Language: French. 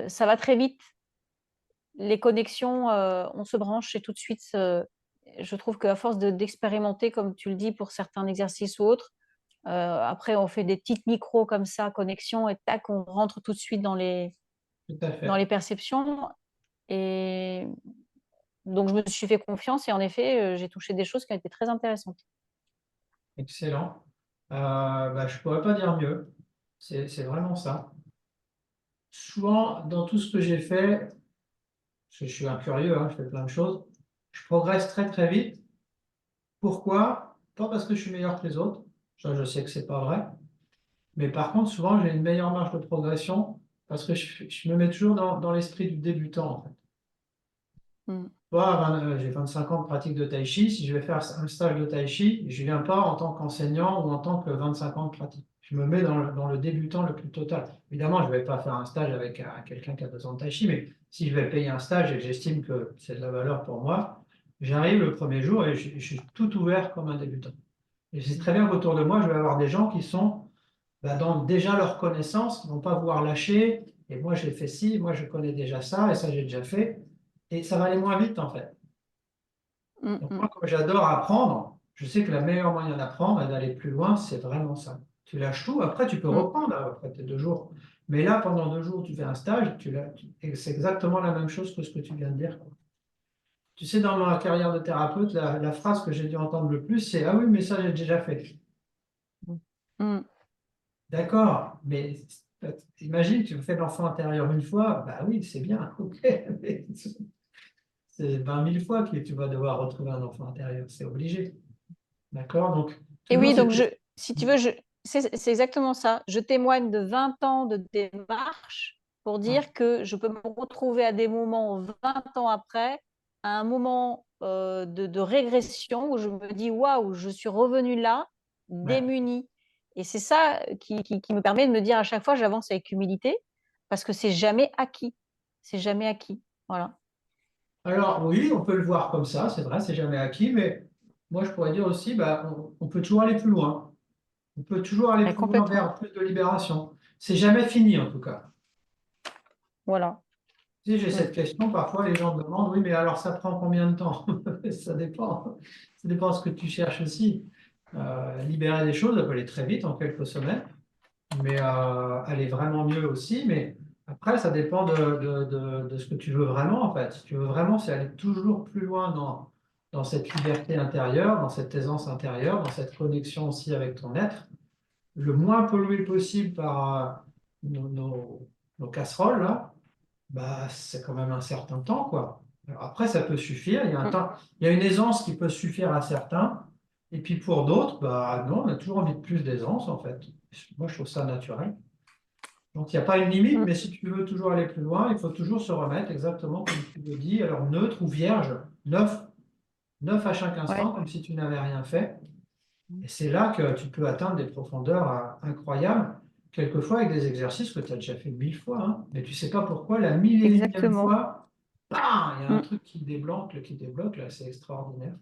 ça va très vite. Les connexions, on se branche et tout de suite, je trouve qu'à force d'expérimenter, comme tu le dis, pour certains exercices ou autres, après on fait des petites micros comme ça, connexions et tac, on rentre tout de suite Tout à dans fait. les perceptions et donc je me suis fait confiance et en effet, j'ai touché des choses qui ont été très intéressantes. Excellent. Je pourrais pas dire mieux. C'est vraiment ça. Souvent, dans tout ce que j'ai fait, parce que je suis un curieux, hein, je fais plein de choses, je progresse très très vite. Pourquoi? Pas parce que je suis meilleur que les autres, ça je sais que c'est pas vrai, mais par contre souvent j'ai une meilleure marge de progression parce que je me mets toujours dans l'esprit du débutant en fait. Mmh. Moi, j'ai 25 ans de pratique de tai chi. Si je vais faire un stage de tai chi, je ne viens pas en tant qu'enseignant ou en tant que 25 ans de pratique. Je me mets dans le débutant le plus total. Évidemment, je ne vais pas faire un stage avec quelqu'un qui a 2 ans de tai chi, mais si je vais payer un stage et que j'estime que c'est de la valeur pour moi, j'arrive le premier jour et je suis tout ouvert comme un débutant. Et je sais très bien qu'autour de moi, je vais avoir des gens qui sont dans déjà leur connaissance, qui ne vont pas vouloir lâcher. Et moi, j'ai fait ci, moi, je connais déjà ça, et ça, j'ai déjà fait. Et ça va aller moins vite, en fait. Mmh Donc, mh. moi, comme j'adore apprendre, je sais que la meilleure moyen d'apprendre et d'aller plus loin, c'est vraiment ça. Tu lâches tout, après, tu peux Mmh. reprendre après tes 2 jours. Mais là, pendant 2 jours, tu fais un stage, et c'est exactement la même chose que ce que tu viens de dire, quoi. Tu sais, dans ma carrière de thérapeute, la phrase que j'ai dû entendre le plus, c'est: «Ah oui, mais ça, j'ai déjà fait.» Mmh. D'accord, mais imagine, tu fais l'enfant intérieur une fois, bah oui, c'est bien, ok, mais c'est 20 000 fois que tu vas devoir retrouver un enfant intérieur, c'est obligé. D'accord, donc Et toujours oui, donc c'était. si tu veux, c'est exactement ça. Je témoigne de 20 ans de démarche pour Ouais, dire que je peux me retrouver à des moments 20 ans après, à un moment, de régression où je me dis: «Waouh, je suis revenue là, ouais. démunie» et c'est ça qui me permet de me dire à chaque fois: «J'avance avec humilité» parce que c'est jamais acquis. C'est jamais acquis. Voilà. Alors oui, on peut le voir comme ça, c'est vrai, c'est jamais acquis, mais moi je pourrais dire aussi, on peut toujours aller plus loin. On peut toujours aller Et plus loin complètement. vers plus de libération. C'est jamais fini en tout cas. Voilà. Tu sais, j'ai Mmh. cette question, parfois les gens me demandent: «Oui, mais alors ça prend combien de temps?» Ça dépend. Ça dépend de ce que tu cherches aussi. Libérer des choses, ça peut aller très vite, en quelques semaines, mais aller vraiment mieux aussi. Mais après, ça dépend de ce que tu veux vraiment, en fait. Si tu veux vraiment, c'est aller toujours plus loin dans cette liberté intérieure, dans cette aisance intérieure, dans cette connexion aussi avec ton être, le moins pollué possible par nos casseroles, là, c'est quand même un certain temps, quoi. Alors après, ça peut suffire. Il y a un Mmh. temps, il y a une aisance qui peut suffire à certains. Et puis pour d'autres, non, on a toujours envie de plus d'aisance, en fait. Moi, je trouve ça naturel. Donc, il n'y a pas une limite, Mmh. mais si tu veux toujours aller plus loin, il faut toujours se remettre exactement comme tu le dis, alors neutre ou vierge, neuf, neuf à chaque Ouais. instant, comme si tu n'avais rien fait. Et c'est là que tu peux atteindre des profondeurs incroyables, quelquefois avec des exercices que tu as déjà fait 1000 fois, hein, mais tu ne sais pas pourquoi, la mille et unième Exactement. fois, bam, il y a un Mmh. truc qui débloque, là, c'est extraordinaire.